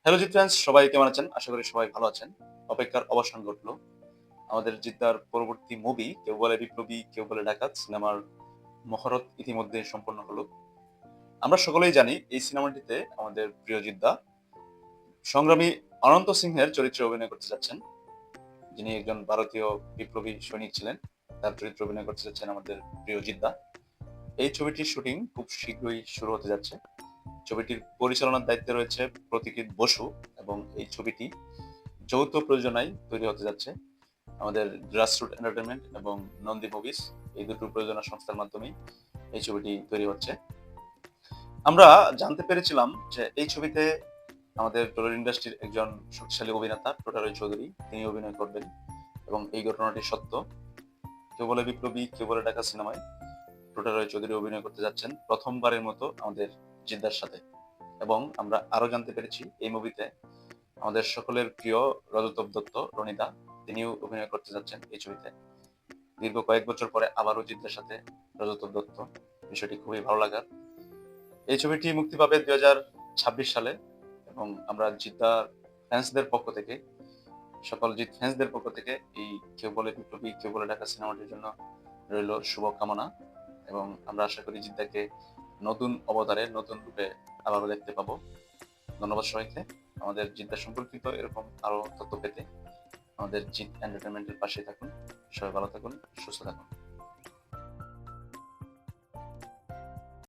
Hello জি friends, সবাই কেমন আছেন? আশা করি সবাই ভালো আছেন। অপেক্ষার অবসান ঘটলো। আমাদের জিদ্দার পরবর্তী মুভি কেউ বলে বিপ্লবী, কেউ বলে ডাকাত সিনেমার মহরত ইতিমধ্যে সম্পন্ন হলো। আমরা সকলেই জানি এই সিনেমাটিতে আমাদের প্রিয় জিদ্দা সংগ্রামী অনন্ত সিংহের চরিত্রে অভিনয় করতে যাচ্ছেন। যিনি একজন ভারতীয় বিপ্লবী সৈনিক ছিলেন। তার চরিত্রে অভিনয় করতে যাচ্ছেন আমাদের প্রিয় জিদ্দা। এই ছবিটির শুটিং খুব শীঘ্রই শুরু হতে যাচ্ছে। ছবিটির পরিচালনার দায়িত্বে রয়েছে প্রতীকৃত বসু এবং এই ছবিটি যৌথ প্রযোজনায় তৈরি হতে যাচ্ছে আমাদের গ্রাসরুট এন্টারটেনমেন্ট এবং নন্দী মুভিজ, এই দুটো প্রযোজনা সংস্থার মাধ্যমেই এই ছবিটি তৈরি হচ্ছে। আমরা জানতে পেরেছিলাম যে এই ছবিতে আমাদের টলিউড ইন্ডাস্ট্রির একজন শক্তিশালী অভিনেতা টোটারই চৌধুরী তিনি অভিনয় করবেন এবং এই ঘটনাটি সত্য। কেউ বলে বিপ্লবী, কেউ বলে ঢাকা সিনেমায় টোটারই চৌধুরী অভিনয় করতে যাচ্ছেন প্রথমবারের মতো আমাদের জিদ্দার সাথে। এবং আমরা আরো জানতে পেরেছি এই মুভিতে আমাদের সকলের প্রিয় রজতাভ দত্ত রনিদা তিনিও অভিনয় করতে যাচ্ছেন এই ছবিতে। দীর্ঘ কয়েক বছর পরে আবারও জিদ্দার সাথে রজতাভ দত্ত, বিষয়টি খুবই ভালো লাগার। এই ছবিটি মুক্তি পাবে 2026 সালে এবং আমরা জিদ্দা ফ্যান্সদের পক্ষ থেকে, সকল জিত ফ্যান্সদের পক্ষ থেকে এই কেউ বলে বিপ্লবী, কেউ বলে ঢাকা সিনেমাটির জন্য রইল শুভকামনা এবং আমরা আশা করি জিদ্দাকে নতুন অবতারে নতুন রূপে আবারও দেখতে পাবো। ধন্যবাদ সবাইকে। আমাদের জিদ্দা সম্পর্কিত এরকম আরো তথ্য পেতে আমাদের জিত এন্টারটেনমেন্টের পাশে থাকুন। সবাই ভালো থাকুন, সুস্থ থাকুন।